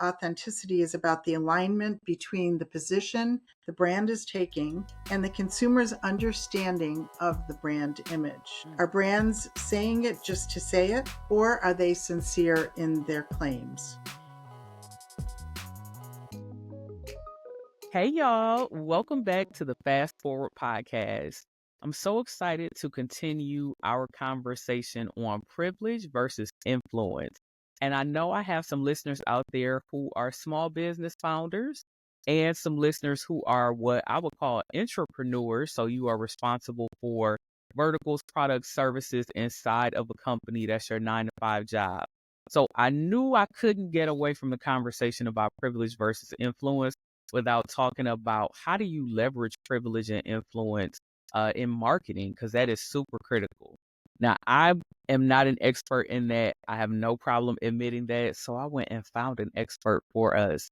authenticity is about the alignment between the position the brand is taking and the consumer's understanding of the brand image. Are brands saying it just to say it, or are they sincere in their claims? Hey, y'all. Welcome back to the Fast Forward podcast. I'm so excited to continue our conversation on privilege versus influence. And I know I have some listeners out there who are small business founders and some listeners who are what I would call intrapreneurs. So you are responsible for verticals, products, services inside of a company. That's your 9 to 5 job. So I knew I couldn't get away from the conversation about privilege versus influence without talking about how do you leverage privilege and influence in marketing, because that is super critical. Now, I am not an expert in that. I have no problem admitting that. So I went and found an expert for us.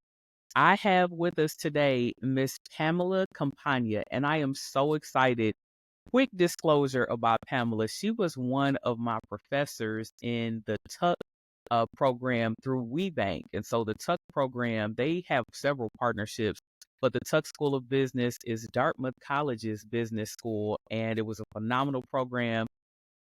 I have with us today Miss Pamela Campagna, and I am so excited. Quick disclosure about Pamela. She was one of my professors in the Tuck program through WeBank. And so the Tuck program, they have several partnerships, but the Tuck School of Business is Dartmouth College's business school, and it was a phenomenal program.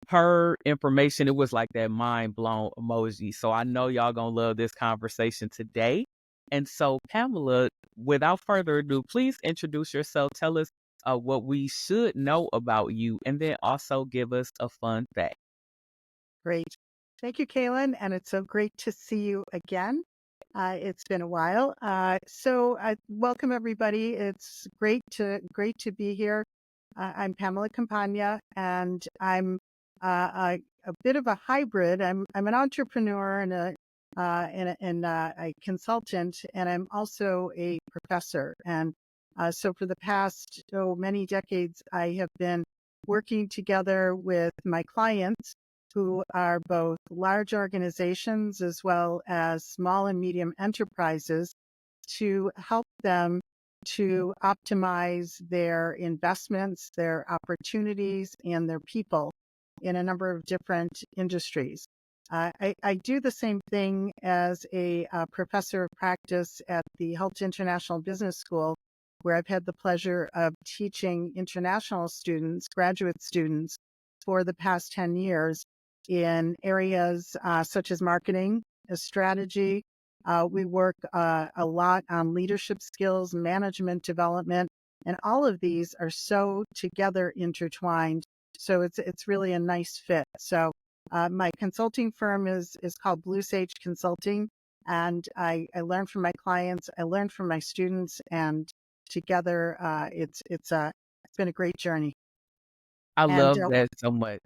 Her information, it was like that mind blown emoji. So I know y'all gonna love this conversation today. And so, Pamela, without further ado, please introduce yourself. Tell us what we should know about you, and then also give us a fun fact. Great. Thank you, Kaylin. And it's so great to see you again. It's been a while. So welcome everybody. It's great to be here. I'm Pamela Campagna, and I'm a bit of a hybrid. I'm an entrepreneur and a consultant, and I'm also a professor. And so for the past many decades, I have been working together with my clients, who are both large organizations as well as small and medium enterprises, to help them to optimize their investments, their opportunities, and their people in a number of different industries. I do the same thing as a professor of practice at the Holt International Business School, where I've had the pleasure of teaching international students, graduate students, for the past 10 years in areas such as marketing, strategy. We work a lot on leadership skills, management development, and all of these are so together intertwined. So it's really a nice fit. So my consulting firm is called Blue Sage Consulting, and I learn from my clients, I learn from my students, and together it's been a great journey. I And love that so much.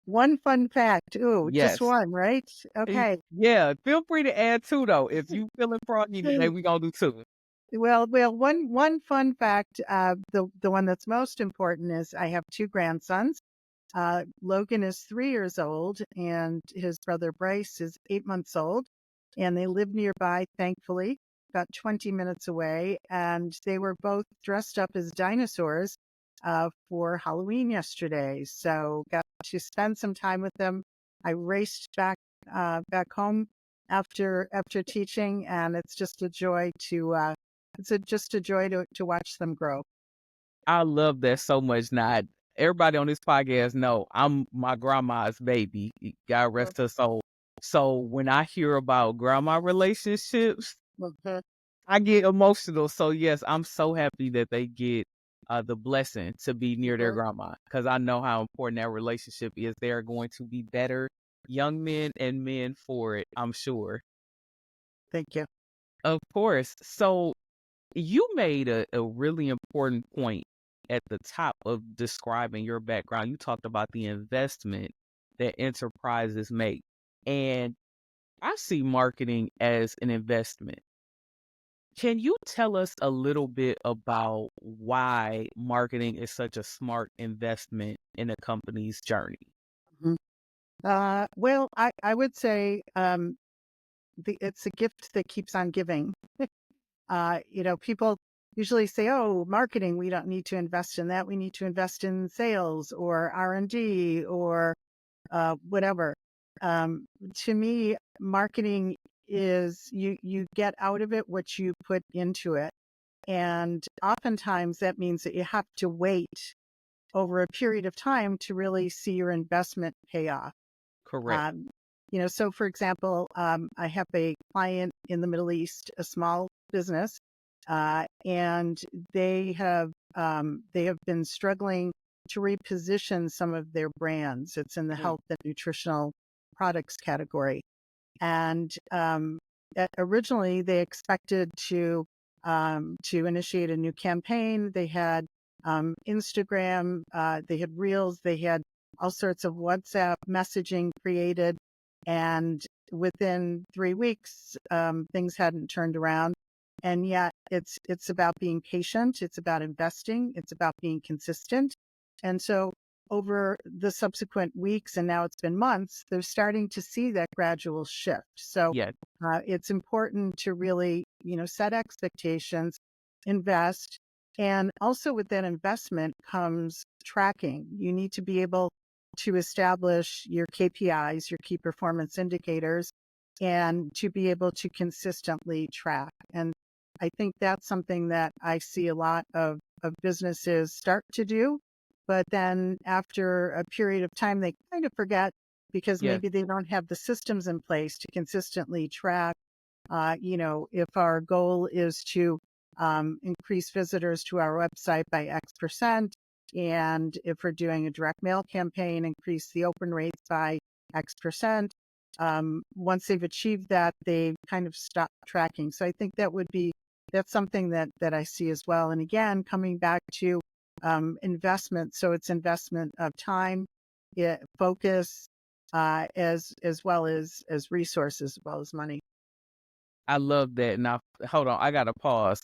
one fun fact. Ooh, just Yes. one, right? Okay. Yeah, feel free to add two though. If you feeling froggy today, we gonna do two. Well, one fun fact. The one that's most important is I have two grandsons. Logan is 3 years old, and his brother Bryce is 8 months old, and they live nearby, thankfully, about 20 minutes away. And they were both dressed up as dinosaurs for Halloween yesterday. So got to spend some time with them. I raced back home after teaching, and it's just a joy to just a joy to watch them grow. I love that so much. Now, everybody on this podcast know I'm my grandma's baby. God rest her soul. So when I hear about grandma relationships, Mhm. I get emotional. So yes, I'm so happy that they get the blessing to be near their Mhm. grandma, because I know how important that relationship is. They are going to be better young men and men for it, I'm sure. Thank you. Of course. So you made a really important point at the top of describing your background. You talked about the investment that enterprises make. And I see marketing as an investment. Can you tell us a little bit about why marketing is such a smart investment in a company's journey? Mhm. Well, I would say it's a gift that keeps on giving. People usually say, "Oh, marketing, we don't need to invest in that. We need to invest in sales or R&D or whatever." To me, marketing is you get out of it what you put into it. And oftentimes that means that you have to wait over a period of time to really see your investment pay off. Correct. Um, so for example, I have a client in the Middle East, a small business, and they have been struggling to reposition some of their brands. It's in the Mm. health and nutritional products category. And originally, they expected to initiate a new campaign. They had Instagram, they had Reels, they had all sorts of WhatsApp messaging created, and within 3 weeks, things hadn't turned around. And yet, it's about being patient. It's about investing. It's about being consistent. And so, over the subsequent weeks, and now it's been months, they're starting to see that gradual shift. So Yes. it's important to really, set expectations, invest, and also with that investment comes tracking. You need to be able to establish your KPIs, your key performance indicators, and to be able to consistently track. And I think that's something that I see a lot of businesses start to do. But then after a period of time, they kind of forget because Yes. maybe they don't have the systems in place to consistently track. If our goal is to increase visitors to our website by X%, and if we're doing a direct mail campaign, increase the open rates by X%. Once they've achieved that, they kind of stop tracking. So I think that's something that I see as well. And again, coming back to investment, so it's investment of time, focus, as well as resources, as well as money. I love that. Now, hold on, I gotta pause.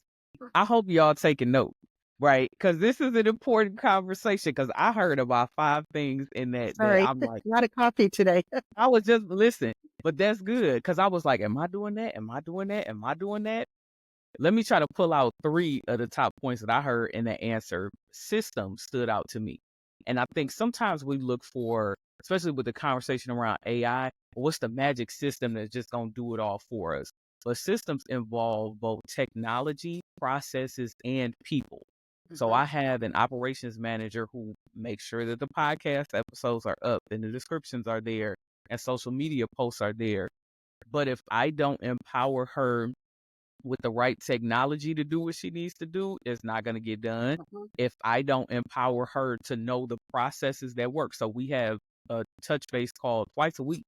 I hope y'all taking note, right? Because this is an important conversation. Because I heard about 5 things in that Sorry, I'm a like, lot of coffee today. I was just listen, but that's good because I was like, am I doing that? Am I doing that? Am I doing that? Let me try to pull out 3 of the top points that I heard in that answer. System stood out to me. And I think sometimes we look for, especially with the conversation around AI, what's the magic system that's just going to do it all for us? But systems involve both technology, processes, and people. So Mhm. I have an operations manager who makes sure that the podcast episodes are up and the descriptions are there and social media posts are there. But if I don't empower her with the right technology to do what she needs to do, it's not going to get done. Mhm. If I don't empower her to know the processes that work. So we have a touch base call twice a week.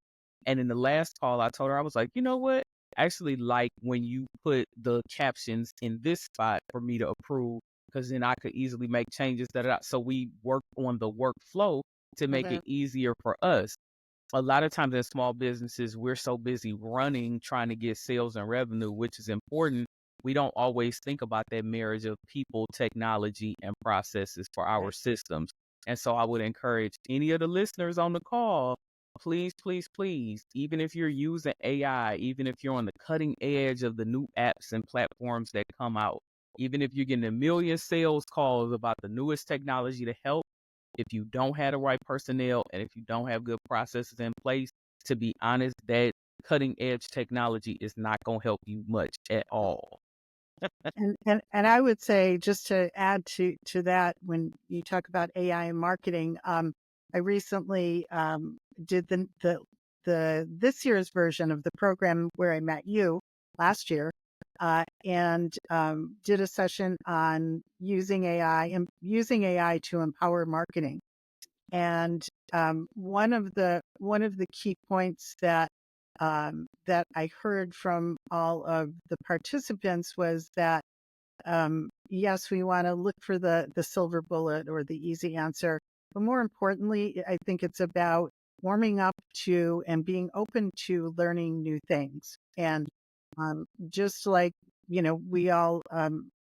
And in the last call, I told her, I was like, you know what? I actually like when you put the captions in this spot for me to approve, because then I could easily make changes. So we work on the workflow to make it Mhm. easier for us. A lot of times in small businesses, we're so busy running, trying to get sales and revenue, which is important. We don't always think about that marriage of people, technology, and processes for our Right. systems. And so I would encourage any of the listeners on the call, please, please, please, even if you're using AI, even if you're on the cutting edge of the new apps and platforms that come out, even if you're getting a million sales calls about the newest technology to help, if you don't have the right personnel and if you don't have good processes in place, to be honest, that cutting edge technology is not going to help you much at all. And I would say, just to add to that, when you talk about AI and marketing, I recently did the this year's version of the program where I met you last year, and did a session on using AI and using AI to empower marketing. And one of the key points that I heard from all of the participants was that yes, we want to look for the silver bullet or the easy answer, but more importantly, I think it's about warming up to and being open to learning new things. And just like we all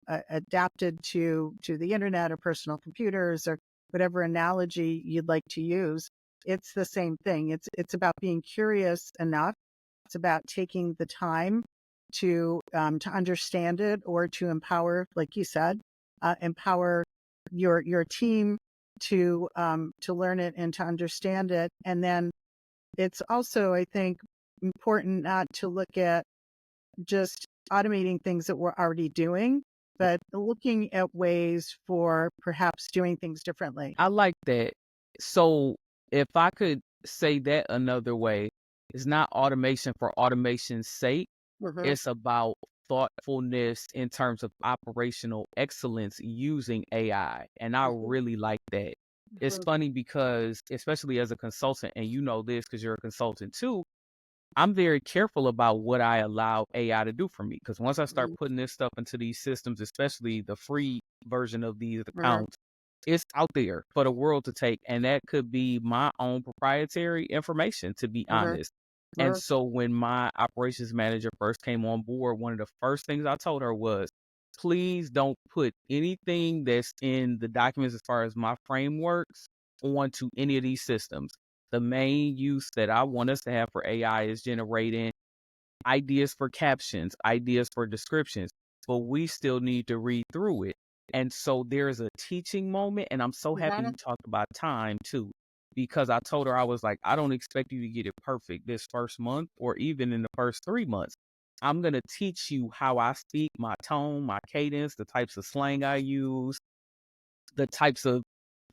adapted to the internet or personal computers or whatever analogy you'd like to use, it's the same thing. It's about being curious enough. It's about taking the time to understand it or to empower, like you said, empower your team to learn it and to understand it. And then it's also, I think, important not to look at just automating things that we're already doing, but looking at ways for perhaps doing things differently. I like that. So if I could say that another way, it's not automation for automation's sake. Mhm, It's about thoughtfulness in terms of operational excellence using AI. And I mhm, really like that. It's mhm, funny because, especially as a consultant, and you know this because you're a consultant too, I'm very careful about what I allow AI to do for me. Because once I start mhm, putting this stuff into these systems, especially the free version of these mhm, accounts, it's out there for the world to take, and that could be my own proprietary information, to be mhm, honest. And mhm, so when my operations manager first came on board, one of the first things I told her was, please don't put anything that's in the documents as far as my frameworks onto any of these systems. The main use that I want us to have for AI is generating ideas for captions, ideas for descriptions, but we still need to read through it. And so there's a teaching moment, and I'm so happy mhm, you talked about time too, because I told her, I was like, I don't expect you to get it perfect this first month or even in the first 3 months. I'm going to teach you how I speak, my tone, my cadence, the types of slang I use, the types of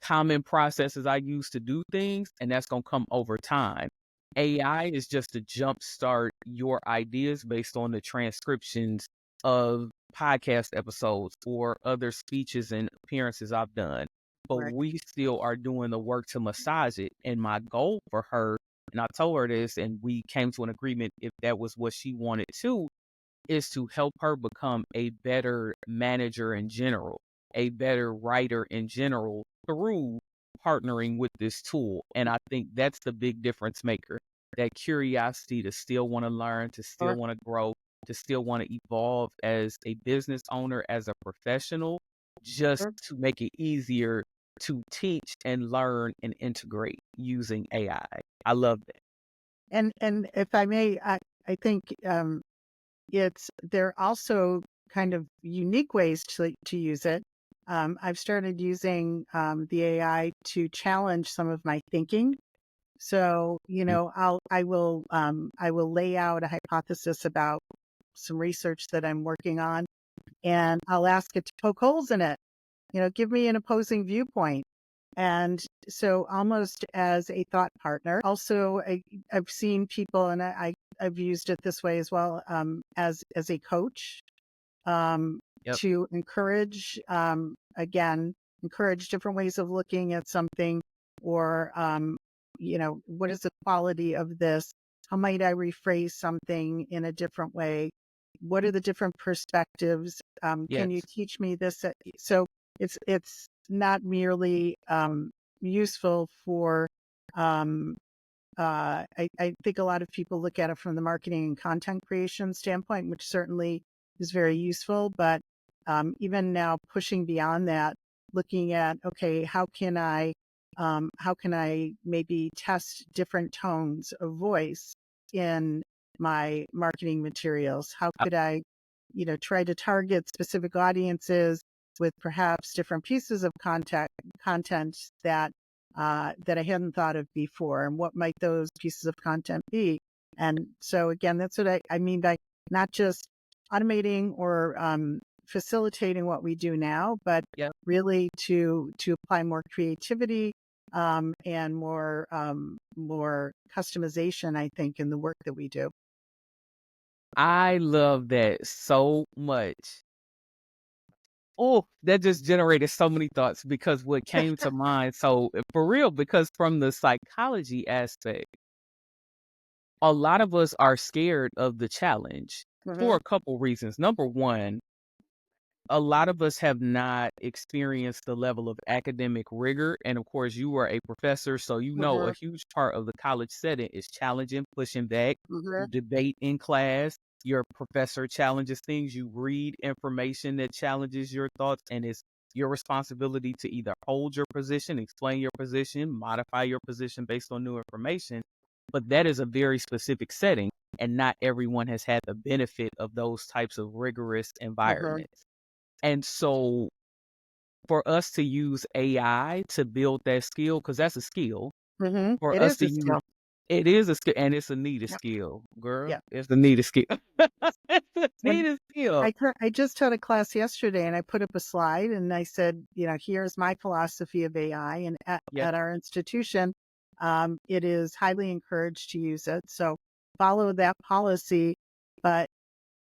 common processes I use to do things, and that's going to come over time. AI is just to jumpstart your ideas based on the transcriptions of podcast episodes or other speeches and appearances I've done. But right, we still are doing the work to massage it. And my goal for her, and I told her this, and we came to an agreement if that was what she wanted too, is to help her become a better manager in general, a better writer in general through partnering with this tool. And I think that's the big difference maker. That curiosity to still want to learn, to still or want to grow, to still want to evolve as a business owner, as a professional, just or to make it easier to teach and learn and integrate using AI. I love that. and if I may, I think it's there are also kind of unique ways to use it. I've started using the AI to challenge some of my thinking. So, Mm. I will lay out a hypothesis about some research that I'm working on, and I'll ask it to poke holes in it. Give me an opposing viewpoint. And so almost as a thought partner, also I've seen people, and I've used it this way as well, as a coach, Yep. to again, encourage different ways of looking at something, or, what is the quality of this? How might I rephrase something in a different way? What are the different perspectives? Can you Yes. teach me this? So it's not merely useful for um, I think a lot of people look at it from the marketing and content creation standpoint, which certainly is very useful. But even now, pushing beyond that, looking at, okay, how can I maybe test different tones of voice in my marketing materials? How I- could I, try to target specific audiences with perhaps different pieces of content that I hadn't thought of before, and what might those pieces of content be? And so again, that's what I mean by not just automating or facilitating what we do now, but Yep. really to apply more creativity and more customization, I think, in the work that we do. I love that so much. Oh, that just generated so many thoughts because what came to mind, so for real, because from the psychology aspect, a lot of us are scared of the challenge for Hmm. a couple reasons. Number one, a lot of us have not experienced the level of academic rigor. And of course, you are a professor, so you know a Hmm. huge part of the college setting is challenging, pushing back. Hmm. You debate in class. Your professor challenges things. You read information that challenges your thoughts, and it's your responsibility to either hold your position, explain your position, modify your position based on new information. But that is a very specific setting, and not everyone has had the benefit of those types of rigorous Hmm. environments. And so for us to use AI to build that skill, because that's a skill, Hmm. for It us is to a use skill. It is a skill, and it's a needed Yep. skill, girl. Yeah. It's a needed skill. It's a And needed skill. I just had a class yesterday and I put up a slide and I said, here's my philosophy of AI. And Yeah, at our institution, it is highly encouraged to use it. So follow that policy, but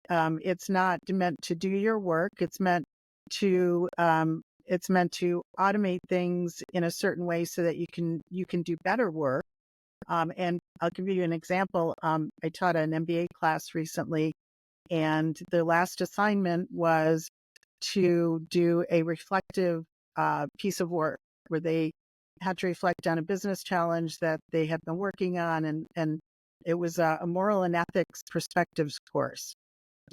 it's not meant to do your work. It's meant to automate things in a certain way so that you can do better work. And I'll give you an example. I taught an MBA class recently, and the last assignment was to do a reflective piece of work where they had to reflect on a business challenge that they had been working on, and it was a moral and ethics perspectives course.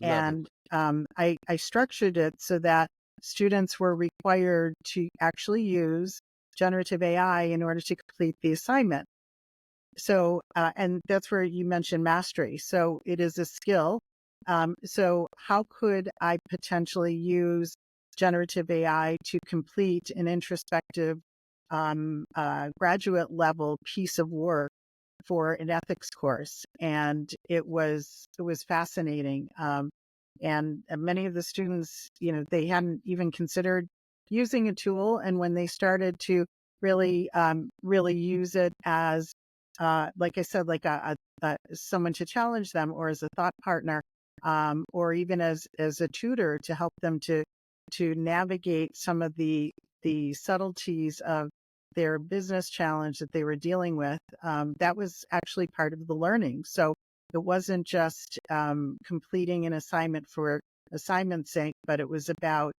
love it. And I structured it so that students were required to actually use generative AI in order to complete the assignment. So, and that's where you mentioned mastery. So it is a skill. So how could I potentially use generative AI to complete an introspective graduate level piece of work for an ethics course? And it was fascinating. And many of the students, they hadn't even considered using a tool. And when they started to really use it as like I said, like someone to challenge them, or as a thought partner, or even as a tutor to help them to navigate some of the subtleties of their business challenge that they were dealing with. That was actually part of the learning. So it wasn't just completing an assignment for assignment's sake, but it was about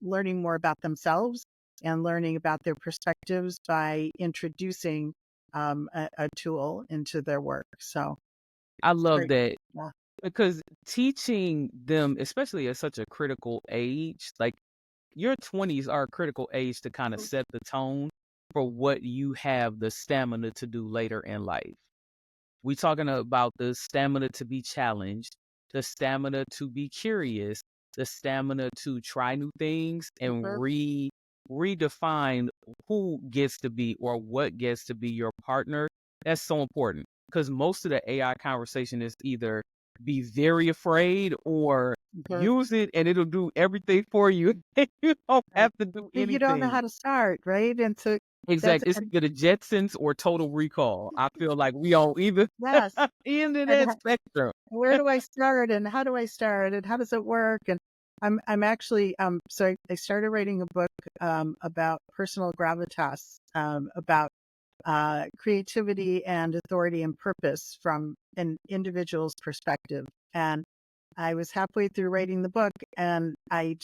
learning more about themselves and learning about their perspectives by introducing a tool into their work. So I it's love great. that Yeah. because teaching them, especially at such a critical age, like your 20s are a critical age to kind of set the tone for what you have the stamina to do later in life. We talking about the stamina to be challenged, the stamina to be curious, the stamina to try new things and Mhm. redefine who gets to be or what gets to be your partner. That's so important because most of the AI conversation is either be very afraid or Mhm. use it and it'll do everything for you. You don't Right. have to do But you don't know anything. how to start, right? And so that's Exactly. It's and, either the Jetsons or Total Recall. I feel like we on either yes. end of And that spectrum. where do I start and how do I start and how does it work? And I'm actually so I started writing a book about personal gravitas, about creativity and authority and purpose from an individual's perspective. And I was halfway through writing the book and I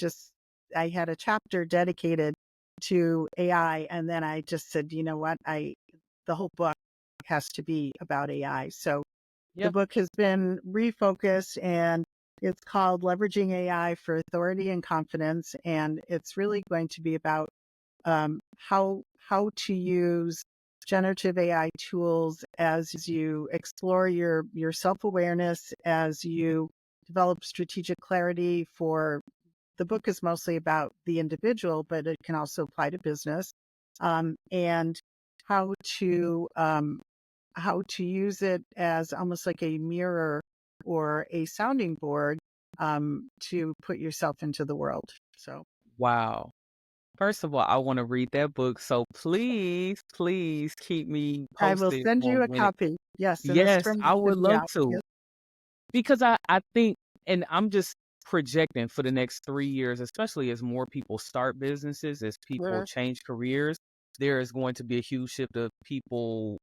had a chapter dedicated to AI. And then I just said, you know what? The whole book has to be about AI. So the Yeah. book has been refocused and it's called Leveraging AI for Authority and Confidence. And it's really going to be about how to use generative AI tools as you explore your self awareness, as you develop strategic clarity. For the book is mostly about the individual, but it can also apply to business, and how to um, how to use it as almost like a mirror or a sounding board to put yourself into the world. So Wow. First of all, I want to read that book. So please, please keep me I will posted send you on a when it. copy. Yes, in the Yes, spring it I should would be love out. to. Yes, Because I think, and I'm just projecting for the next 3 years, especially as more people start businesses, as people sure. change careers, there is going to be a huge shift of people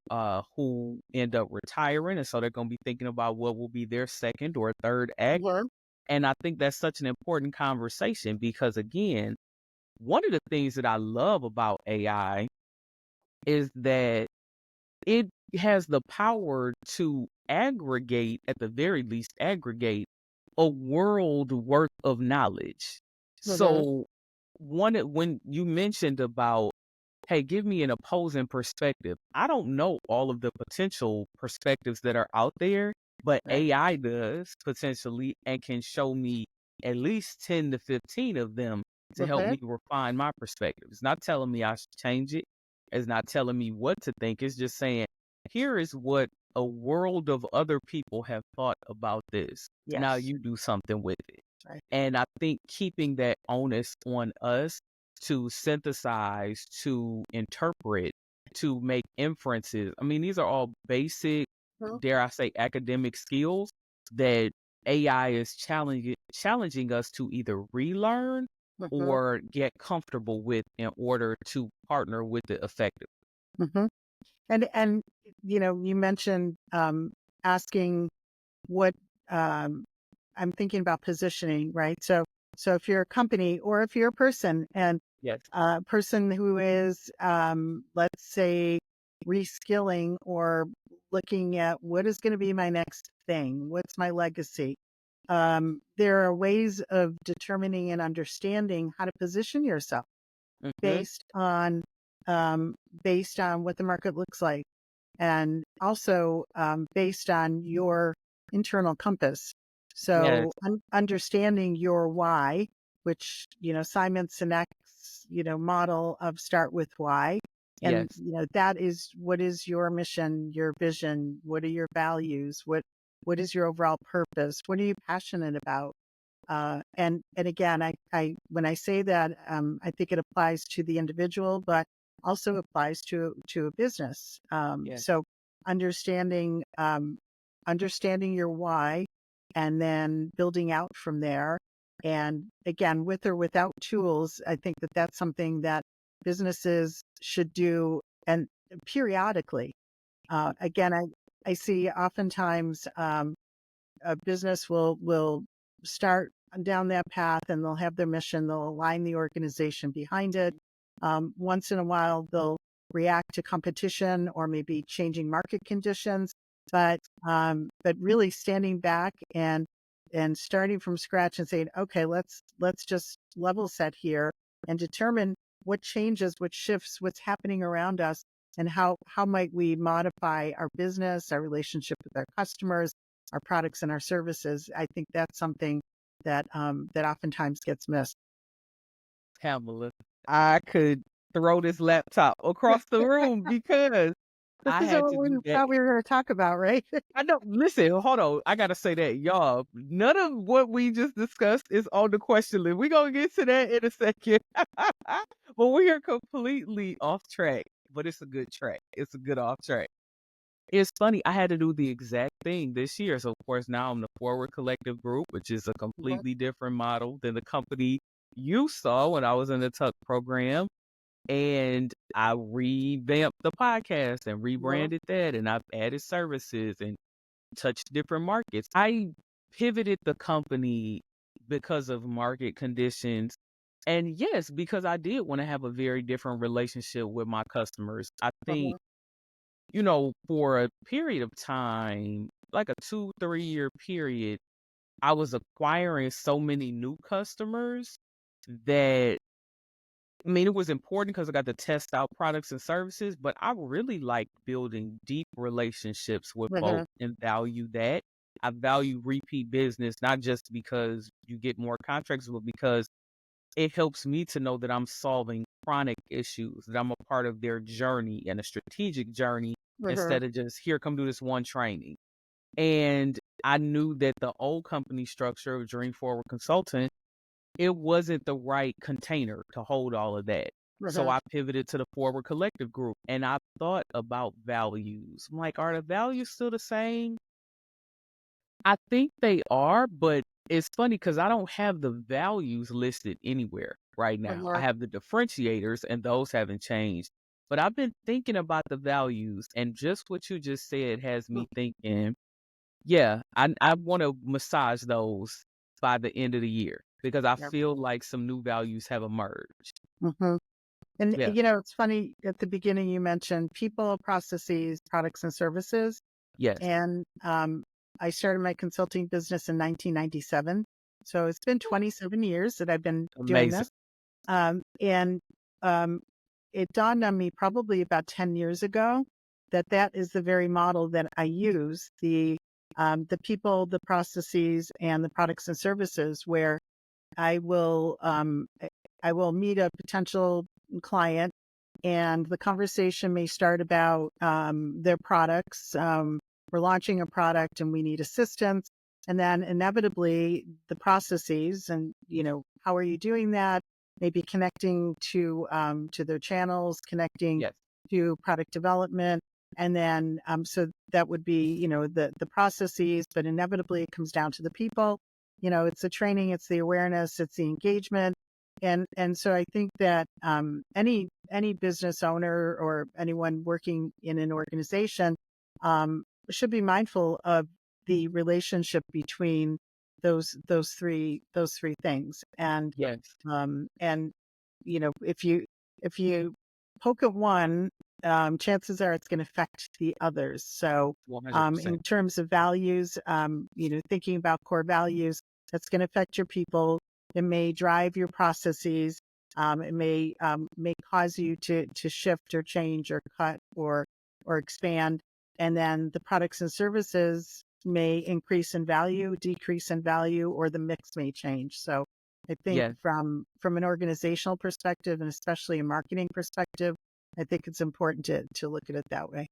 who end up retiring. And so they're going to be thinking about what will be their second or third act. Sure. And I think that's such an important conversation because, again, one of the things that I love about AI is that it has the power to aggregate, at the very least, aggregate a world worth of knowledge. Mhm. So when you mentioned about, hey, give me an opposing perspective. I don't know all of the potential perspectives that are out there, but Right. AI does potentially and can show me at least 10 to 15 of them to help Mhm. me refine my perspective. It's not telling me I should change it. It's not telling me what to think. It's just saying, here is what a world of other people have thought about this. Now Yes. you do something with it. Right. And I think keeping that onus on us to synthesize, to interpret, to make inferences. I mean, these are all basic, dare I say, academic skills that AI is challenging us to either relearn Mm-hmm. or get comfortable with in order to partner with it effectively. Mm-hmm. And you mentioned asking what um, I'm thinking about positioning, right? So if you're a company or if you're a person and Yes. a person who is, let's say, reskilling or looking at what is going to be my next thing, what's my legacy. There are ways of determining and understanding how to position yourself Hmm. based on based on what the market looks like, and also based on your internal compass. Yes. So understanding your why, which Simon Sinek's model of start with why, and Yes. that is what is your mission, your vision, what are your values, what is your overall purpose, what are you passionate about. And again, I when I say that, I think it applies to the individual, but also applies to a business. Yes. So understanding understanding your why, and then building out from there. And again, with or without tools, I think that that's something that businesses should do, and periodically. Again, I see oftentimes. A business will start down that path, and they'll have their mission, they'll align the organization behind it. Once in a while they'll react to competition or maybe changing market conditions, but really standing back and starting from scratch and saying, okay, let's just level set here and determine what changes, what shifts, what's happening around us, and how might we modify our business, our relationship with our customers, our products and our services. I think that's something that oftentimes gets missed. Pamela, I could throw this laptop across the room because This I is had what to we do that. thought we were going to talk about, right? I know. Listen, hold on. I gotta say that, y'all. None of what we just discussed is on the question list. We're gonna get to that in a second. But we are completely off track. But it's a good track. It's a good off track. It's funny. I had to do the exact thing this year. So of course now I'm the Forward Collective Group, which is a Mhm. completely different model than the company you saw when I was in the Tuck program. And I revamped the podcast and Well, rebranded that, and I've added services and touched different markets. I pivoted the company because of market conditions. And yes, because I did want to have a very different relationship with my customers. I think, uh-huh, for a period of time, like a 2, 3 year period, I was acquiring so many new customers that, I mean, it was important because I got to test out products and services, but I really like building deep relationships with uh-huh, folks and value that. I value repeat business, not just because you get more contracts, but because it helps me to know that I'm solving chronic issues, that I'm a part of their journey and a strategic journey uh-huh, instead of just here, come do this one training. And I knew that the old company structure of Dream Forward Consulting, it wasn't the right container to hold all of that. So uh-huh. I pivoted to the Forward Collective Group and I thought about values. I'm like, are the values still the same? I think they are, but it's funny because I don't have the values listed anywhere right now. I Uh-huh. have the differentiators and those haven't changed. But I've been thinking about the values, and just what you just said has me thinking, yeah, I want to massage those by the end of the year because I Yep. feel like some new values have emerged. Hmm. And Yeah. it's funny, at the beginning you mentioned people, processes, products, and services. Yes. And I started my consulting business in 1997. So it's been 27 years that I've been doing Amazing. this. And um, it dawned on me probably about 10 years ago that that is the very model that I use, the people, the processes, and the products and services, where I will I will meet a potential client, and the conversation may start about their products. we're launching a product and we need assistance. And then inevitably the processes and, how are you doing that? Maybe connecting to their channels, connecting Yes. to product development. And then, so that would be, the processes, but inevitably it comes down to the people. It's the training, it's the awareness, it's the engagement. And so I think that any business owner or anyone working in an organization should be mindful of the relationship between those three things. Yes. And if you poke at one, chances are it's going to affect the others. So 100%. in terms of values, thinking about core values, that's going to affect your people. It may drive your processes. It may cause you to shift or change or cut or expand. And then the products and services may increase in value, decrease in value, or the mix may change. So I think Yes. from an organizational perspective and especially a marketing perspective, I think it's important to look at it that way.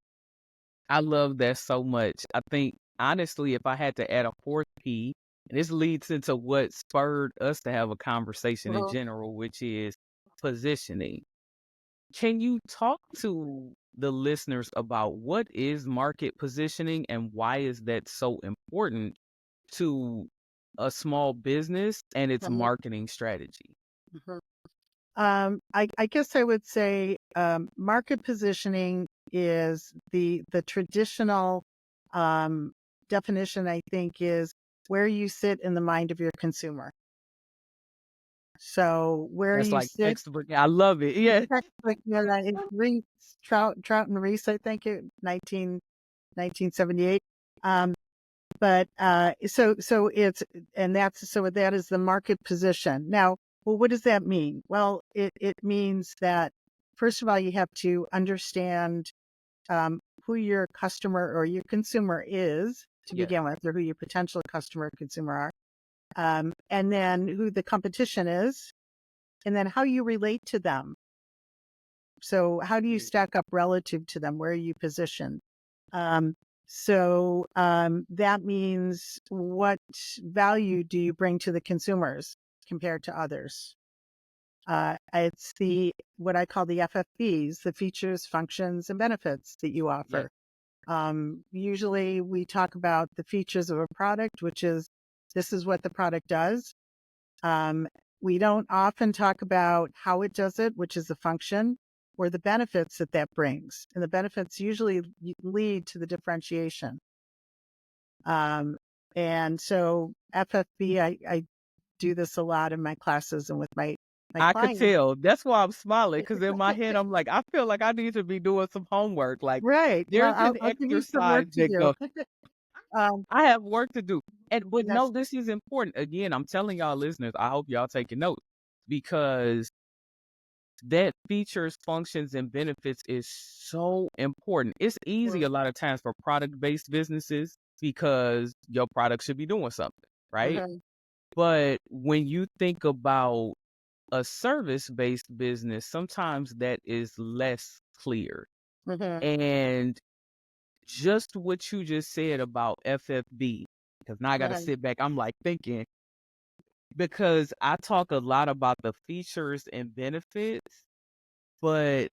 I love that so much. I think honestly, if I had to add a fourth P, and this leads into what spurred us to have a conversation in Mhm. general, which is positioning. Can you talk to the listeners about what is market positioning and why is that so important to a small business and its Mhm. marketing strategy? Mhm. I guess I would say market positioning is the traditional um, definition. I think is where you sit in the mind of your consumer. So where That's you like sit, textbook. I love it. it's Yeah. like it's Reese, Trout and Reese. I think it 1978. Um, but so it's that is the market position. Now, well, what does that mean? Well, it means that first of all, you have to understand who your customer or your consumer is to Yes. begin with, or who your potential customer or consumer are, and then who the competition is, and then how you relate to them. So, how do you Mm. stack up relative to them? Where are you positioned? Um, so that means what value do you bring to the consumers compared to others? It's the what I call the FFBs, the features, functions, and benefits that you Yes. offer. Usually, we talk about the features of a product, which is this is what the product does. Um, we don't often talk about how it does it, which is the function, or the benefits that that brings. And the benefits usually lead to the differentiation. Um, and so FFB, I do this a lot in my classes and with my I could clients. tell. That's why I'm smiling because in my head, I'm like, I feel like I need to be doing some homework. Like, Right. Well, there's an I'll give you some work exercise to that do. goes, I have work to do. And but Yes. no, this is important. Again, I'm telling y'all listeners, I hope y'all taking notes because that features, functions, and benefits is so important. It's easy a lot of times for product-based businesses because your product should be doing something, right? Mhm, But when you think about a service-based business, sometimes that is less clear. mhm, And just what you just said about FFB, because now I got to mhm, sit back. I'm like thinking, because I talk a lot about the features and benefits, but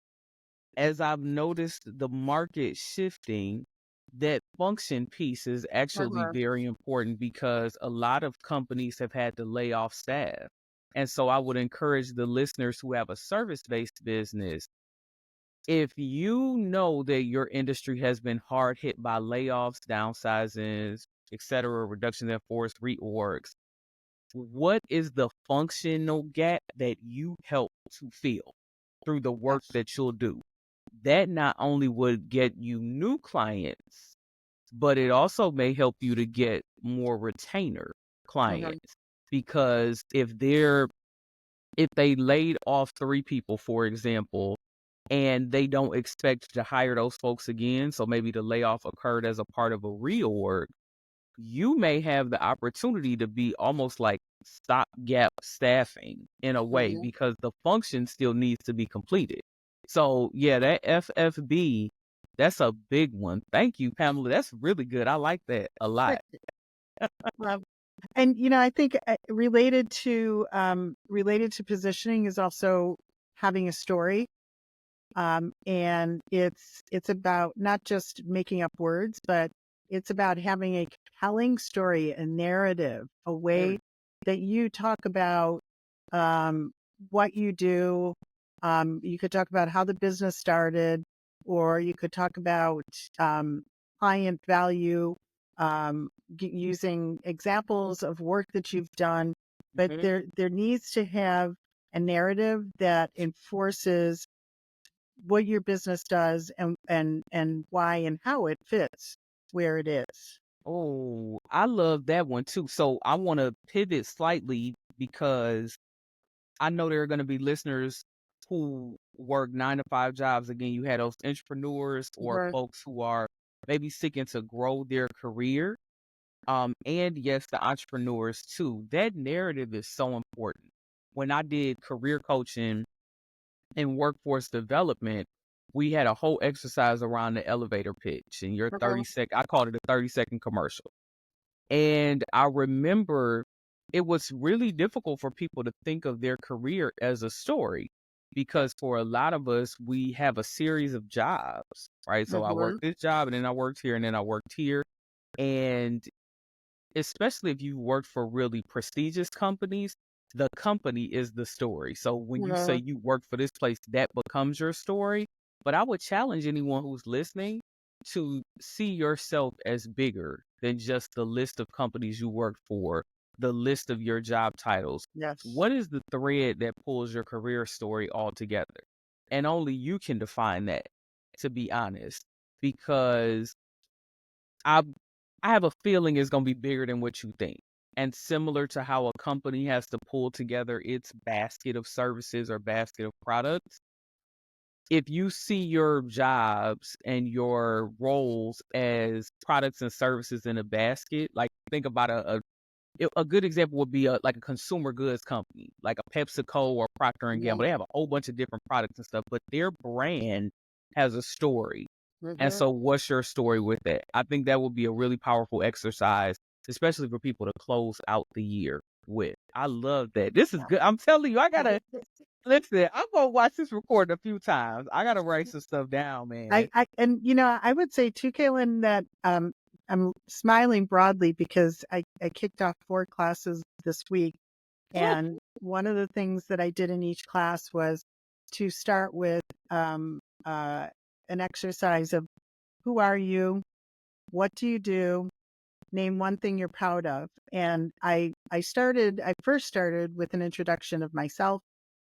as I've noticed the market shifting, that function piece is actually mhm, very important because a lot of companies have had to lay off staff. And so I would encourage the listeners who have a service based business, if you know that your industry has been hard hit by layoffs, downsizings, et cetera, reductions in force, reorgs, what is the functional gap that you help to fill through the work yes, that you'll do? That not only would get you new clients, but it also may help you to get more retainer mhm, clients. Because if they laid off 3 people, for example, and they don't expect to hire those folks again, so maybe the layoff occurred as a part of a reorg, you may have the opportunity to be almost like stopgap staffing in a way mhm, because the function still needs to be completed. So yeah, that FFB That's a big one. Thank you, Pamela. That's really good. I like that a lot. Love. And I think related to positioning is also having a story. And it's about not just making up words, but it's about having a compelling story, a narrative, a way Very. that you talk about um, what you do. You could talk about how the business started, or you could talk about um, client value, using examples of work that you've done. But Mhm. there needs to have a narrative that enforces what your business does and why and how it fits where it is. Oh, I love that one too. So I want to pivot slightly because I know there are going to be listeners who work 9 to 5 jobs. Again, you had those entrepreneurs or Right. folks who are maybe seeking to grow their career. And yes, the entrepreneurs too. That narrative is so important. When I did career coaching and workforce development, we had a whole exercise around the elevator pitch and your Mhm. 30-second, I called it a 30-second commercial. And I remember it was really difficult for people to think of their career as a story because for a lot of us, we have a series of jobs, right? So I Mhm. worked this job and then I worked here and then I worked here. And especially if you work for really prestigious companies, the company is the story. So when you say Mhm. you work for this place, that becomes your story. But I would challenge anyone who's listening to see yourself as bigger than just the list of companies you work for, the list of your job titles. Yes. What is the thread that pulls your career story all together? And only you can define that, to be honest, because I I have a feeling it's gonna be bigger than what you think. And similar to how a company has to pull together its basket of services or basket of products, if you see your jobs and your roles as products and services in a basket, like think about a good example would be like a consumer goods company, like a PepsiCo or Procter and Yeah. Gamble. They have a whole bunch of different products and stuff, but their brand has a story. And Mhm. so, what's your story with that? I think that would be a really powerful exercise, especially for people to close out the year with. I love that. This is Yeah. good. I'm telling you, I gotta listen. I'm gonna watch this recording a few times. I gotta write some stuff down, man. And I would say too, Kaylin, that I'm smiling broadly because I kicked off 4 classes this week. And one of the things that I did in each class was to start with um, uh, an exercise of who are you? What do you do? Name one thing you're proud of. And I first started with an introduction of myself,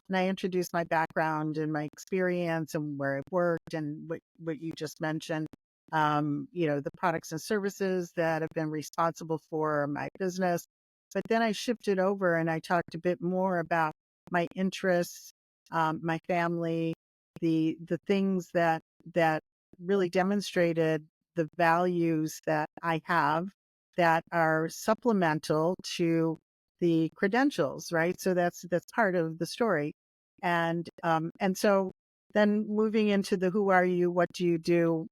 and I introduced my background and my experience and where I've worked and what you just mentioned. The products and services that have been responsible for my business. But then I shifted over and I talked a bit more about my interests, my family, the things that really demonstrated the values that I have that are supplemental to the credentials, right? So that's part of the story. And so then moving into the who are you, what do you do,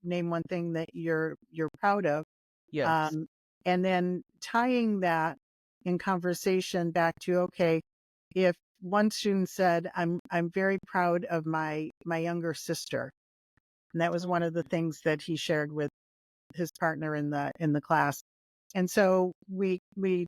name one thing that you're proud of. Yes. Um, and then tying that in conversation back to, okay, if one student said, I'm very proud of my younger sister. And that was one of the things that he shared with his partner in the class. And so we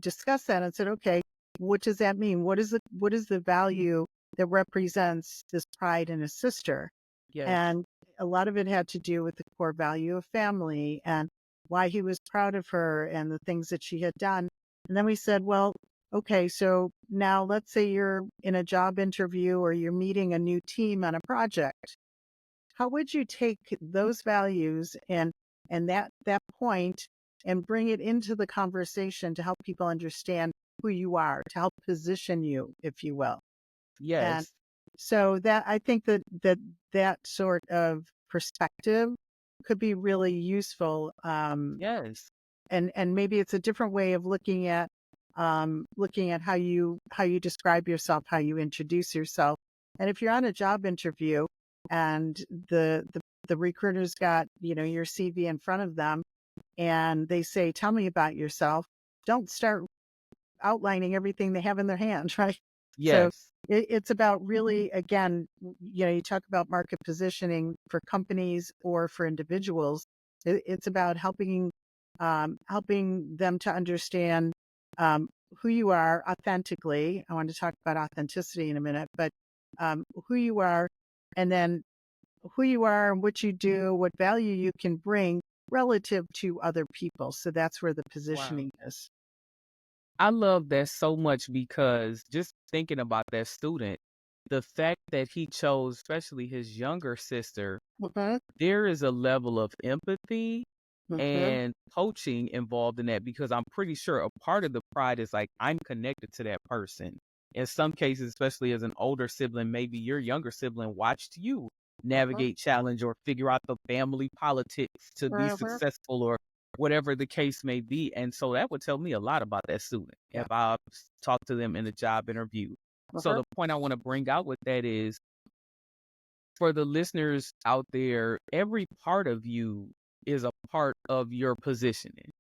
discussed that and said, okay, what does that mean? What is the value that represents this pride in a sister? Yes. And a lot of it had to do with the core value of family and why he was proud of her and the things that she had done. And then we said, well, okay, so now let's say you're in a job interview or you're meeting a new team on a project. How would you take those values and that point and bring it into the conversation to help people understand who you are, to help position you, if you will? And Yes. so that I think that sort of perspective could be really useful. Yes. And maybe it's a different way of looking at how you describe yourself, how you introduce yourself. And if you're on a job interview and the the recruiter's got, your CV in front of them and they say, tell me about yourself. Don't start outlining everything they have in their hands, right? So Yes. it's about really, again, you talk about market positioning for companies or for individuals. It's about helping them to understand um, who you are authentically. I want to talk about authenticity in a minute, but who you are, and then who you are and what you do, what value you can bring relative to other people. So that's where the Wow. positioning is. I love that so much because just thinking about that student, the fact that he chose, especially his younger sister, Mhm, there is a level of empathy mhm, and coaching involved in that because I'm pretty sure a part of the pride is like, I'm connected to that person. In some cases, especially as an older sibling, maybe your younger sibling watched you mhm, navigate challenge or figure out the family politics to be mhm. successful or whatever the case may be. And so that would tell me a lot about that student Yeah. if I talk to them in a job interview. So Mhm, the point I want to bring out with that is for the listeners out there, every part of you is a part of your positioning.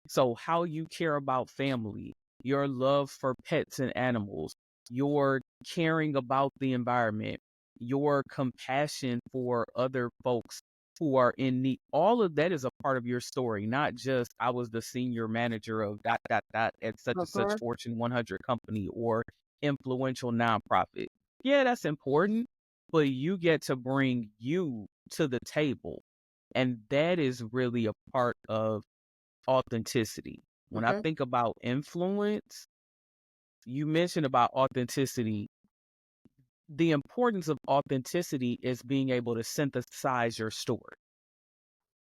So, how you care about family, your love for pets and animals, your caring about the environment, your compassion for other folks who are in need, all of that is a part of your story, not just I was the senior manager of dot, dot, dot at such and such mhm, Fortune 100 company or influential nonprofit. Yeah, that's important, but you get to bring you to the table. And that is really a part of authenticity. When I mhm. think about influence, you mentioned about authenticity. The importance of authenticity is being able to synthesize your story.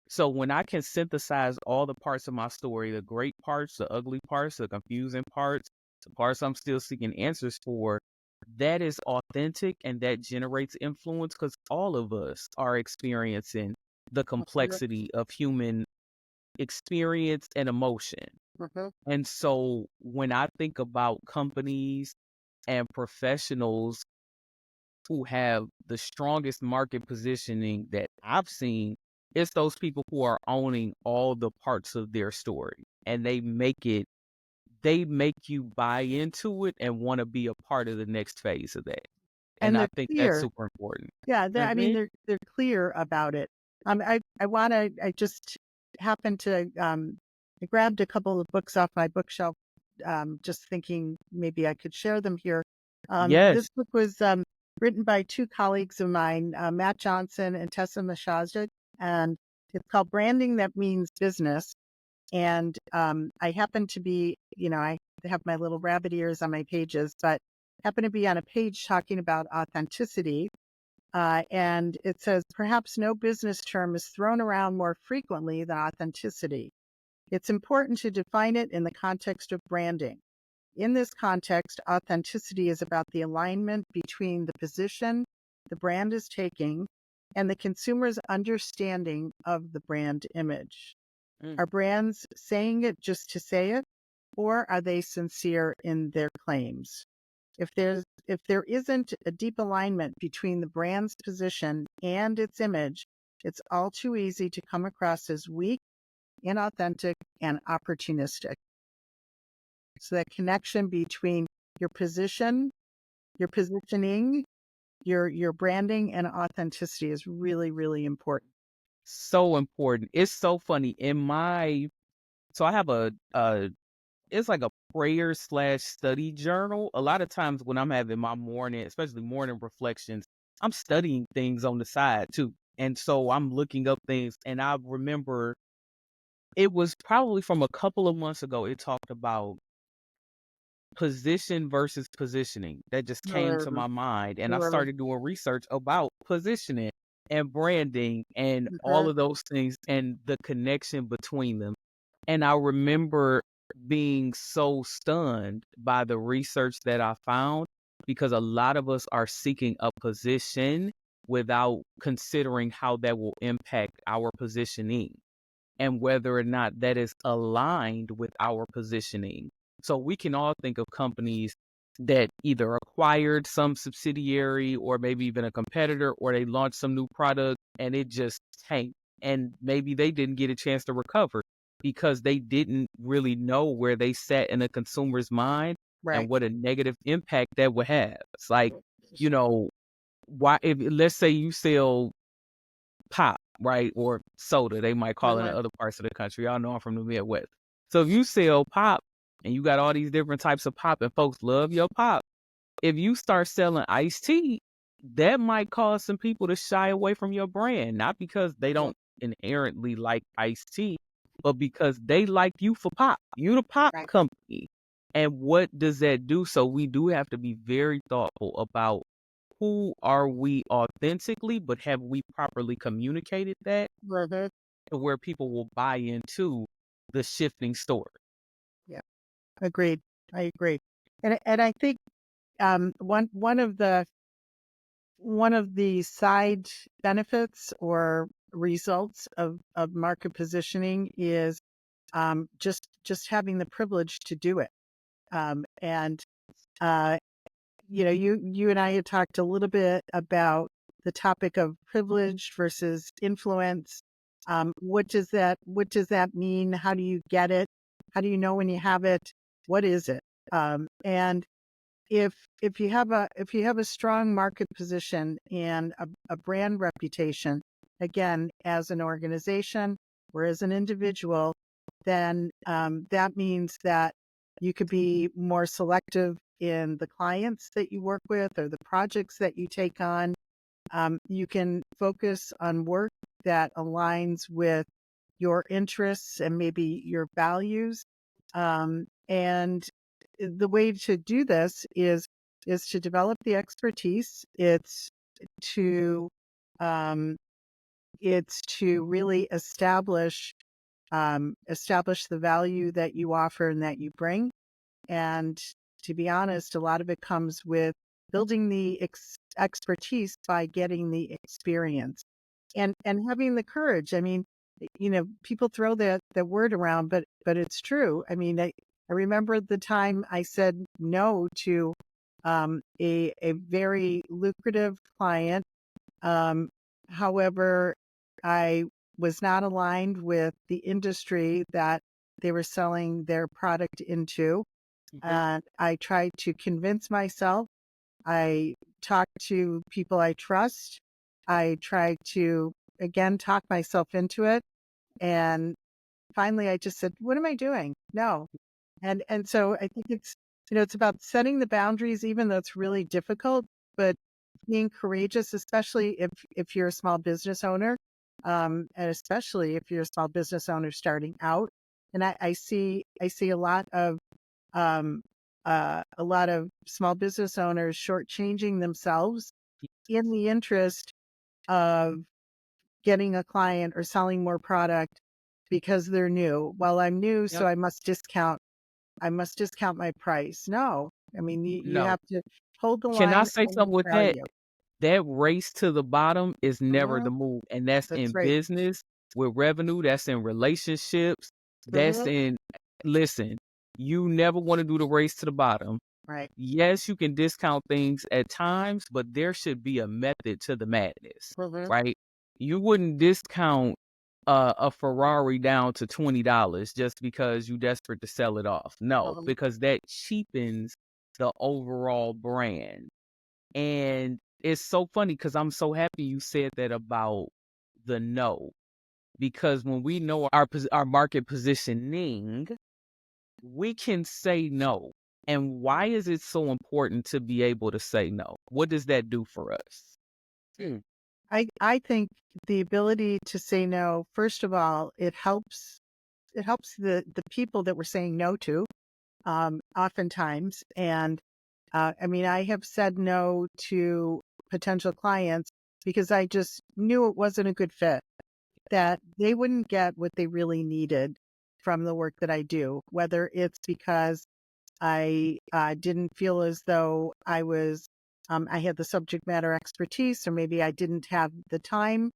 So when I can synthesize all the parts of my story, the great parts, the ugly parts, the confusing parts, the parts I'm still seeking answers for, that is authentic and that generates influence because all of us are experiencing the Mhm, complexity of human experience and emotion. mhm, And so when I think about companies and professionals who have the strongest market positioning that I've seen, it's those people who are owning all the parts of their story and they make you buy into it and want to be a part of the next phase of that. And And I they're think that's clear. super important. Yeah, I mean, Hmm. they're clear about it. I just happened to, I grabbed a couple of books off my bookshelf, just thinking maybe I could share them here. This Yes. book was written by two colleagues of mine, Matt Johnson and Tessa Mashajic, and it's called Branding That Means Business. And I happen to be, I have my little rabbit ears on my pages, but happen to be on a page talking about authenticity. And it says, perhaps no business term is thrown around more frequently than authenticity. It's important to define it in the context of branding. In this context, authenticity is about the alignment between the position the brand is taking and the consumer's understanding of the brand image. Mm. Are brands saying it just to say it, or are they sincere in their claims? If there isn't a deep alignment between the brand's position and its image, it's all too easy to come across as weak, inauthentic, and opportunistic. So that connection between your position, your positioning, your branding and authenticity is really, really important. So important. It's so funny. So I have a it's like a prayer slash study journal. A lot of times when I'm having my morning, especially morning reflections, I'm studying things on the side too. And so I'm looking up things and I remember it was probably from a couple of months ago. It talked about position versus positioning. That just came to Um, my mind. And I um, started doing research about positioning and branding and all mhm. of those things and the connection between them. And I remember being so stunned by the research that I found because a lot of us are seeking a position without considering how that will impact our positioning and whether or not that is aligned with our positioning. So we can all think of companies. that either acquired some subsidiary or maybe even a competitor, or they launched some new product and it just tanked. And maybe they didn't get a chance to recover because they didn't really know where they sat in a consumer's mind and Right. what a negative impact that would have. It's like, you know, why, if let's say you sell pop, right? Or soda, they might call it in Mhm. other parts of the country. Y'all know I'm from the Midwest. So if you sell pop and you got all these different types of pop and folks love your pop, if you start selling iced tea, that might cause some people to shy away from your brand, not because they don't inherently like iced tea, but because they like you for pop. You the pop Right. company. And what does that do? So we do have to be very thoughtful about who are we authentically, but have we properly communicated that Mhm. to where people will buy into the shifting story? Yeah. Agreed. I agree. And I think one of the side benefits or results of market positioning is just having the privilege to do it. And uh, you and I had talked a little bit about the topic of privilege versus influence. What does that mean? How do you get it? How do you know when you have it? What is it? And if if you have a strong market position and a brand reputation, again, as an organization or as an individual, then that means that you could be more selective in the clients that you work with or the projects that you take on. You can focus on work that aligns with your interests and maybe your values. And the way to do this is to develop the expertise. To um, it's to really establish the value that you offer and that you bring. And to be honest, a lot of it comes with building the expertise by getting the experience and having the courage. I mean, people throw that word around, but it's true. I mean, I remember the time I said no to a very lucrative client. Um, However, I was not aligned with the industry that they were selling their product into. Mhm. And I tried to convince myself. I talked to people I trust. I tried to, again, talk myself into it. And finally, I just said, what am I doing? No. And so I think it's about setting the boundaries, even though it's really difficult, but being courageous, especially if you're a small business owner, and especially if you're a small business owner starting out. And I see um, a lot of small business owners shortchanging themselves in the interest of getting a client or selling more product because they're new. Well, I'm new, so Yep. I must discount my price. No, I mean, you No. have to hold the Can I line say on something with that? value. That race to the bottom is never Mhm. the move. And that's That's in right. business, with revenue, that's in relationships, that's Mhm. in, listen, you never want to do the race to the bottom. Right. Yes, you can discount things at times, but there should be a method to the madness, Mhm. right? You wouldn't discount a Ferrari down to $20 just because you desperate to sell it off. No, Mhm. because that cheapens the overall brand. And it's so funny because I'm so happy you said that about the no. Because when we know our market positioning, we can say no. And why is it so important to be able to say no? What does that do for us? Mm. I think the ability to say no, first of all, it helps the people that we're saying no to, oftentimes. And I mean, I have said no to potential clients because I just knew it wasn't a good fit, that they wouldn't get what they really needed from the work that I do, whether it's because I didn't feel as though I had the subject matter expertise, or maybe I didn't have the time.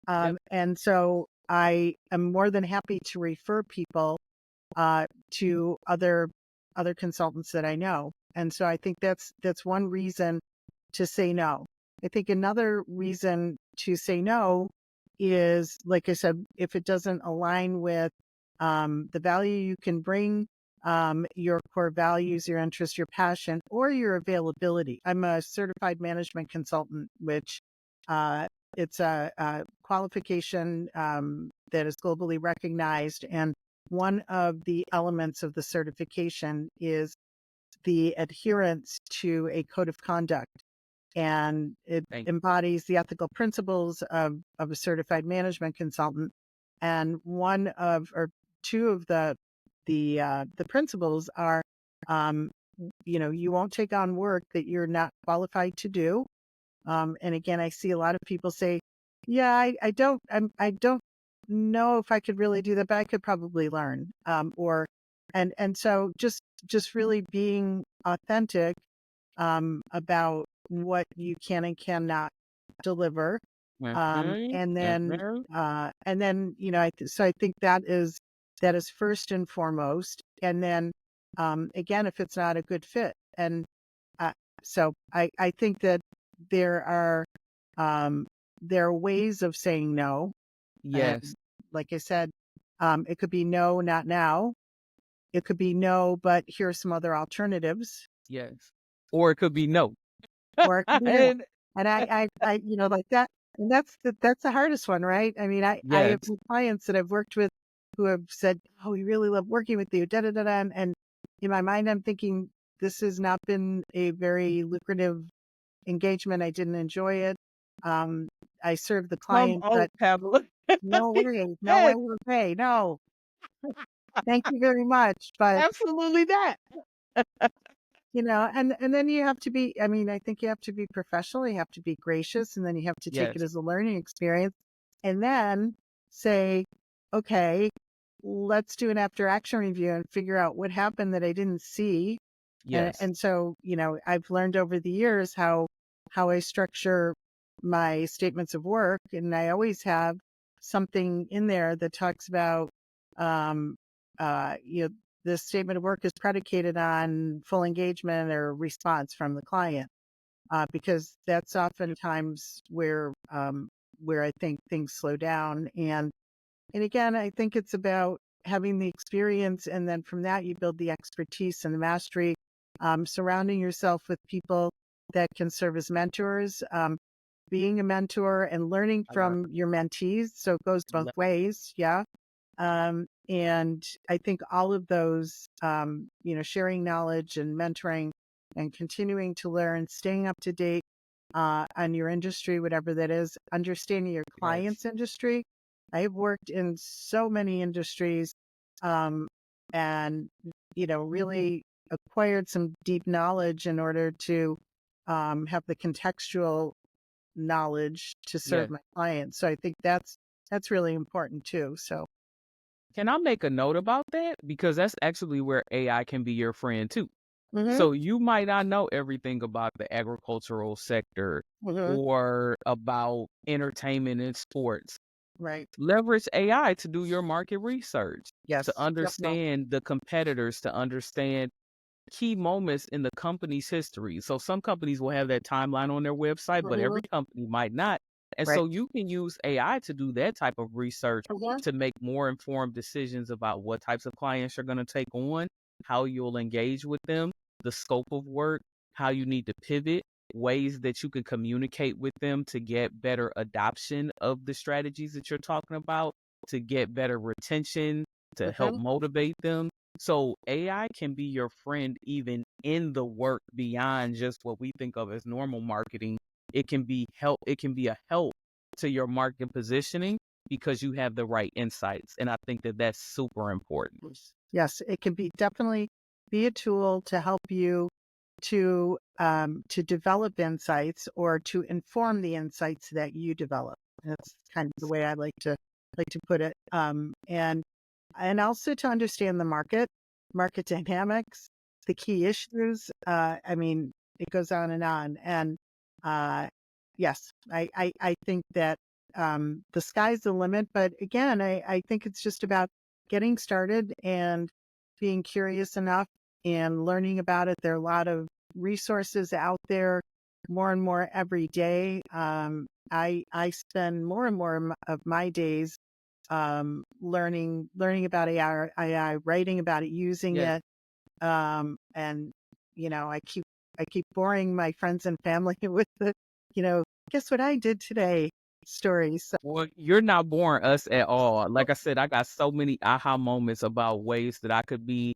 Yep. And so I am more than happy to refer people to other consultants that I know. And so I think that's one reason to say no. I think another reason to say no is, like I said, if it doesn't align with the value you can bring, your core values, your interest, your passion, or your availability. I'm a certified management consultant, which it's a qualification that is globally recognized. And one of the elements of the certification is the adherence to a code of conduct. And it Thank embodies the ethical principles of a certified management consultant. And one of, or two of the principles are, um, you won't take on work that you're not qualified to do. And again, I see a lot of people say, "Yeah, I don't know if I could really do that, but I could probably learn." And so just really being authentic about what you can and cannot deliver. you. Um, Mhm, and then, mhm. so I think that is first and foremost. And then, again, if it's not a good fit, and uh, so I think that there are, um, there are ways of saying no. And Yes, like I said, it could be no, not now. It could be no, but here are some other alternatives. yes. Or it could be no. Or it could be no. And And like that, and that's the hardest one, right? I mean, I have yes. clients that I've worked with who have said, "Oh, we really love working with you," da da da da. And in my mind, I'm thinking, this has not been a very lucrative engagement. I didn't enjoy it. Um, I served the Come client, on, but Pamela. no way Yes, will pay. No, thank you very much. But absolutely not. and then you have to be, I mean, I think you have to be professional, you have to be gracious, and then you have to take it Yes, as a learning experience. And then say, okay, let's do an after action review and figure out what happened that I didn't see. And, yes, and so, I've learned over the years how I structure my statements of work. And I always have something in there that talks about, um, you know, this statement of work is predicated on full engagement or response from the client, because that's oftentimes where I think things slow down. And again, I think it's about having the experience, and then from that you build the expertise and the mastery. Surrounding yourself with people that can serve as mentors, being a mentor and learning I love from your mentees. So it goes both love ways. Yeah. And I think all of those, sharing knowledge and mentoring and continuing to learn, staying up to date on your industry, whatever that is, understanding your yes, client's industry. I've worked in so many industries, um, and, really acquired some deep knowledge in order to have the contextual knowledge to serve yes. my clients. So I think that's really important too. So. Can I make a note about that? Because that's actually where AI can be your friend too. Hmm. So you might not know everything about the agricultural sector Hmm. or about entertainment and sports. Right. Leverage AI to do your market research, to Yes, definitely. understand the competitors, to understand key moments in the company's history. So some companies will have that timeline on their website, but every Hmm. company might not. And Right. so you can use AI to do that type of research Hmm. to make more informed decisions about what types of clients you're going to take on, how you'll engage with them, the scope of work, how you need to pivot, ways that you can communicate with them to get better adoption of the strategies that you're talking about, to get better retention, to help Hmm. motivate them. So AI can be your friend even in the work beyond just what we think of as normal marketing. It can be a help to your market positioning because you have the right insights. And I think that that's super important. Yes, it can be definitely be a tool to help you to develop insights or to inform the insights that you develop. That's kind of the way I like to put it. And also to understand the market dynamics, the key issues. I mean, it goes on and on. And yes, I think that the sky's the limit. But again, I think it's just about getting started and being curious enough and learning about it. There are a lot of resources out there, more and more every day. I spend more and more of my days learning about AI, writing about it, using Yes. it, and I keep boring my friends and family with the guess what I did today stories. So, Well, you're not boring us at all. Like I said, I got so many aha moments about ways that I could be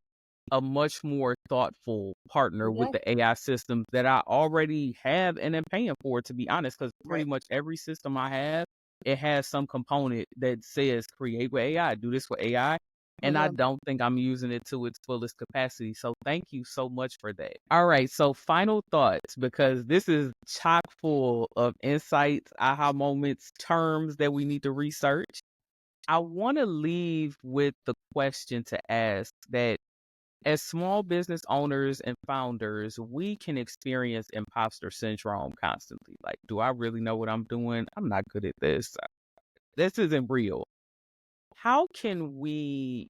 a much more thoughtful partner with yeah, the AI systems that I already have and am paying for, to be honest, because pretty right. much every system I have, it has some component that says create with AI, do this with AI. And I Uh-huh. don't think I'm using it to its fullest capacity. So thank you so much for that. All right. So final thoughts, because this is chock full of insights, aha moments, terms that we need to research. I want to leave with the question to ask that as small business owners and founders, we can experience imposter syndrome constantly. Like, do I really know what I'm doing? I'm not good at this. This isn't real. How can we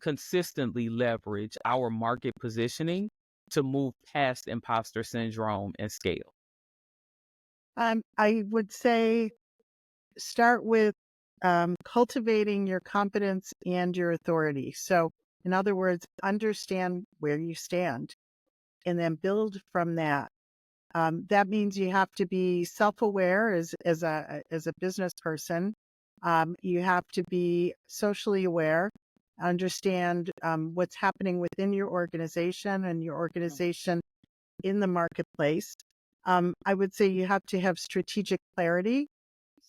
consistently leverage our market positioning to move past imposter syndrome and scale? I would say start with cultivating your competence and your authority. So, in other words, understand where you stand and then build from that. That means you have to be self-aware as a business person. You have to be socially aware, understand what's happening within your organization and your organization in the marketplace. I would say you have to have strategic clarity. Yeah,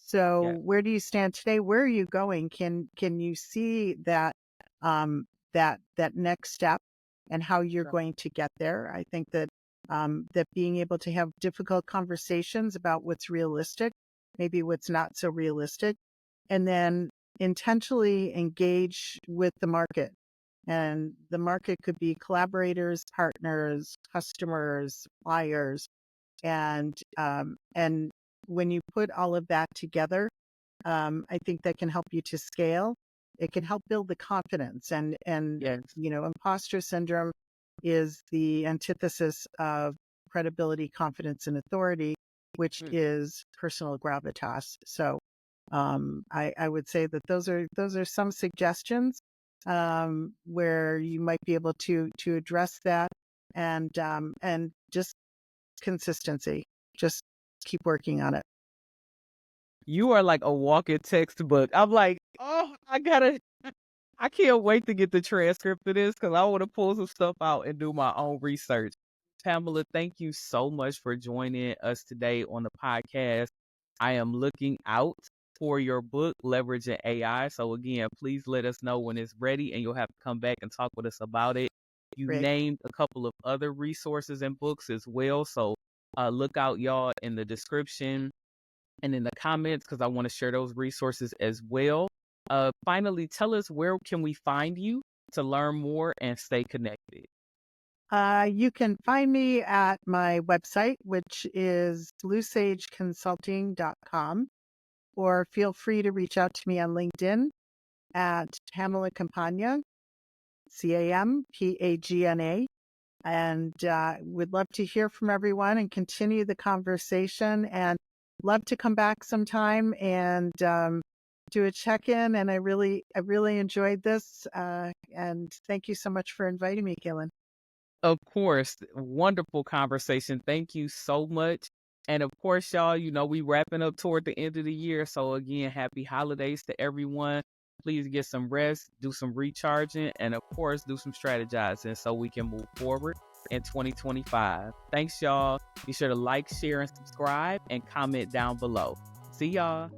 So where do you stand today? Where are you going? Can you see that next step and how you're sure. going to get there? I think that being able to have difficult conversations about what's realistic, maybe what's not so realistic, and then intentionally engage with the market. And the market could be collaborators, partners, customers, suppliers, and when you put all of that together, I think that can help you to scale. It can help build the confidence, and Yes. imposter syndrome is the antithesis of credibility, confidence, and authority, which Mm. is personal gravitas. So, I would say that those are some suggestions where you might be able to address that, and just consistency. Just keep working on it. You are like a walking textbook. I'm like, oh, I can't wait to get the transcript of this because I want to pull some stuff out and do my own research. Pamela, thank you so much for joining us today on the podcast. I am looking out for your book, Leveraging AI. So, again, please let us know when it's ready and you'll have to come back and talk with us about it. You Great. named a couple of other resources and books as well. So, look out, y'all, in the description and in the comments because I want to share those resources as well. Finally, tell us where can we find you to learn more and stay connected. You can find me at my website, which is bluesageconsulting.com, or feel free to reach out to me on LinkedIn at Pamela Campagna, Campagna, and would love to hear from everyone and continue the conversation, and love to come back sometime and do a check-in. And I really enjoyed this, and thank you so much for inviting me, Kaylin. Of course, wonderful conversation. Thank you so much. And of course, y'all, we wrapping up toward the end of the year. So again, happy holidays to everyone. Please get some rest, do some recharging, and of course, do some strategizing so we can move forward in 2025. Thanks, y'all. Be sure to like, share, and subscribe and comment down below. See y'all.